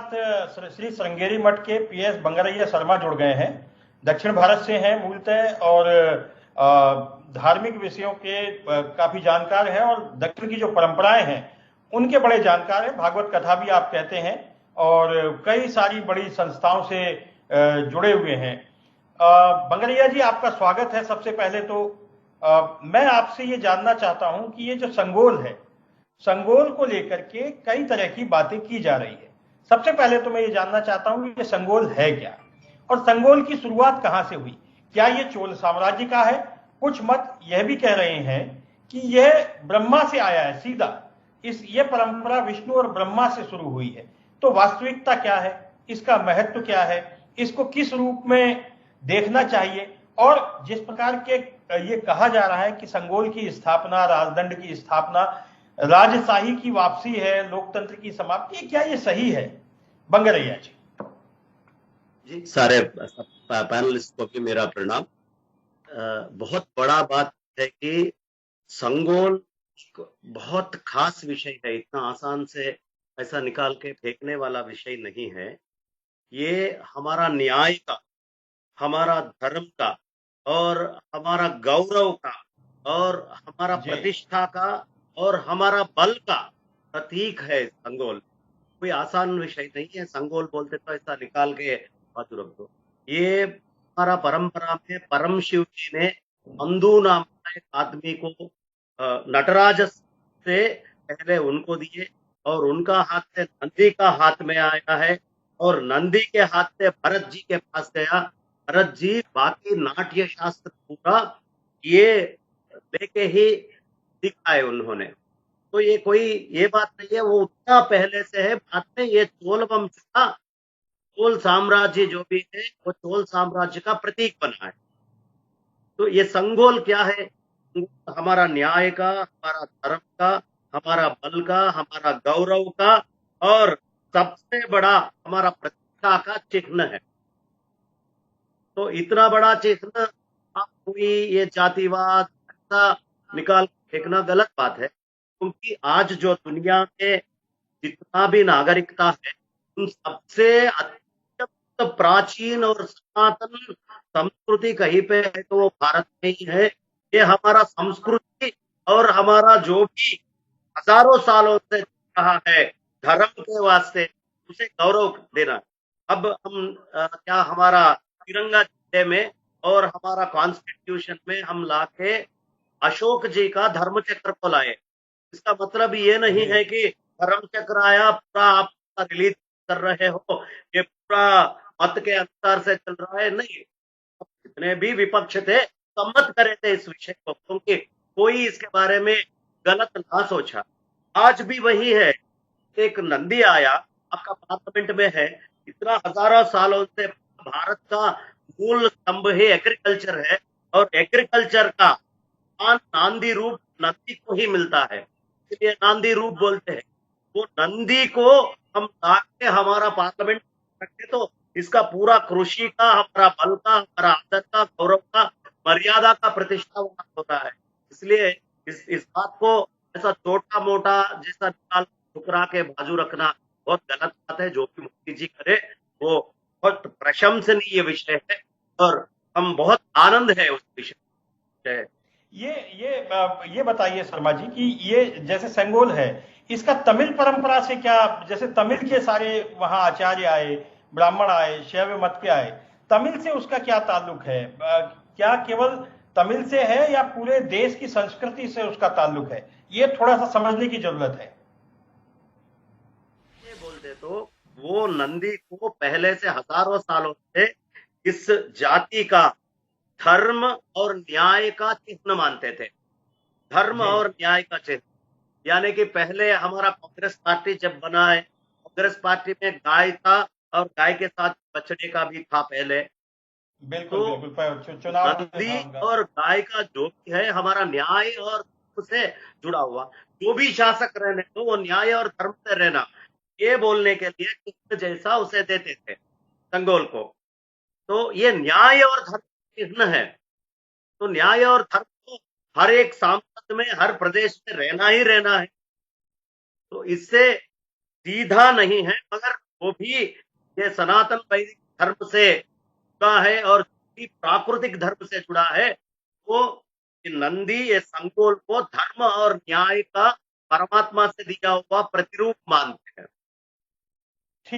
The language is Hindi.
साथ श्री श्रृंगेरी मठ के पीएस बंगरैया शर्मा जुड़ गए हैं। दक्षिण भारत से हैं मूलतः और धार्मिक विषयों के काफी जानकार हैं और दक्षिण की जो परंपराएं हैं उनके बड़े जानकार हैं। भागवत कथा भी आप कहते हैं और कई सारी बड़ी संस्थाओं से जुड़े हुए हैं। बंगरैया जी, आपका स्वागत है। सबसे पहले तो मैं आपसे ये जानना चाहता हूं कि ये जो संगोल है, संगोल को लेकर के कई तरह की बातें की जा रही है। सबसे पहले तो मैं ये जानना चाहता हूं कि ये संगोल है क्या और संगोल की शुरुआत कहां से हुई। क्या ये चोल साम्राज्य का है? कुछ मत यह भी कह रहे हैं कि यह ब्रह्मा से आया है सीधा। ये परंपरा विष्णु और ब्रह्मा से शुरू हुई है। तो वास्तविकता क्या है, इसका महत्व क्या है, इसको किस रूप में देखना चाहिए? और जिस प्रकार के ये कहा जा रहा है कि संगोल की स्थापना, राजदंड की स्थापना, राजशाही की वापसी है, लोकतंत्र की समाप्ति, क्या ये सही है? बंगरैया जी। जी, सारे पैनलिस्ट को भी मेरा प्रणाम। बहुत बड़ा बात है कि संगोल बहुत खास विषय है, इतना आसान से ऐसा निकाल के फेंकने वाला विषय नहीं है। ये हमारा न्याय का, हमारा धर्म का और हमारा गौरव का और हमारा प्रतिष्ठा का और हमारा बल का प्रतीक है संगोल। कोई आसान विषय नहीं है। संगोल बोलते तो ऐसा निकाल के बाजू रख दो। ये हमारा परंपरा में परम शिव जी ने अंधु नाम का एक आदमी को नटराज से पहले उनको दिए और उनका हाथ से नंदी का हाथ में आया है और नंदी के हाथ से भरत जी के पास गया। भरत जी बाकी नाट्य शास्त्र पूरा ये लेके ही दिखाए उन्होंने। तो ये कोई ये बात नहीं है, वो उतना पहले से है। बाद में ये चोल वंश का, चोल साम्राज्य जो भी है वो चोल साम्राज्य का प्रतीक बना है। तो ये संगोल क्या है? हमारा न्याय का, हमारा धर्म का, हमारा बल का, हमारा गौरव का और सबसे बड़ा हमारा प्रतिष्ठा का चिन्ह है। तो इतना बड़ा चिन्ह आप कोई ये जातिवाद ऐसा निकाल फेंकना गलत बात है, क्योंकि आज जो दुनिया में जितना भी नागरिकता है उन सबसे अत्यंत प्राचीन और सनातन संस्कृति कहीं पे है तो वो भारत में ही है। ये हमारा संस्कृति और हमारा जो भी हजारों सालों से चल रहा है धर्म के वास्ते, उसे गौरव देना। अब हम क्या हमारा तिरंगा झंडे में और हमारा कॉन्स्टिट्यूशन में हम लाके अशोक जी का धर्म चक्र को लाए। इसका मतलब ये नहीं है कि धर्म चक्र आया पूरा आप रिलीज कर रहे हो, ये पूरा मत के अनुसार से चल रहा है, नहीं। जितने भी विपक्ष थे सम्मत करे थे इस विषय को, क्योंकि कोई इसके बारे में गलत ना सोचा। आज भी वही है। एक नंदी आया, आपका पार्लियामेंट में है, इतना हजारों सालों से भारत का मूल स्तंभ ही एग्रीकल्चर है और एग्रीकल्चर का नांदी रूप नंदी को ही मिलता है, इसलिए नांदी रूप बोलते हैं। वो नंदी को हम लाके हमारा पार्लियामेंट रखे तो इसका पूरा कृषि का, हमारा बल का, हमारा आदर का, गौरव का, मर्यादा का प्रतिष्ठा होता है। इसलिए इस बात को ऐसा छोटा मोटा जैसा निकाल ठुकरा के बाजू रखना बहुत गलत बात है। जो भी मोदी जी करे वो बहुत प्रशंसनीय विषय है और हम बहुत आनंद है उस विषय। ये बताइए शर्मा जी कि ये जैसे संगोल है, इसका तमिल परंपरा से क्या, जैसे तमिल के सारे वहां आचार्य आए, ब्राह्मण आए, शैव मत के आए, तमिल से उसका क्या ताल्लुक है? क्या केवल तमिल से है या पूरे देश की संस्कृति से उसका ताल्लुक है? ये थोड़ा सा समझने की जरूरत है। ये बोलते तो वो नंदी को पहले से हजारों सालों से इस जाति का धर्म और न्याय का चिन्ह मानते थे। धर्म और न्याय का चिन्ह, यानी कि पहले हमारा कांग्रेस पार्टी जब बना है, कांग्रेस पार्टी में गाय था और गाय के साथ बछड़े का भी था पहले। बिल्कुल तो बिल्कुल, चुनाव नंदी और गाय का जो भी है हमारा न्याय और धर्म से जुड़ा हुआ। जो भी शासक रहने तो वो न्याय और धर्म से रहना, ये बोलने के लिए चिन्ह जैसा उसे देते थे संगोल को। तो ये न्याय और धर्म चिन्ह है। तो न्याय और धर्म तो हर एक सांसद में, हर प्रदेश में रहना ही रहना है। तो इससे सीधा नहीं है, मगर वो भी ये सनातन वैदिक धर्म से जुड़ा है और प्राकृतिक धर्म से जुड़ा है। वो नंदी ये संकोल को धर्म और न्याय का परमात्मा से दिया हुआ प्रतिरूप मानते,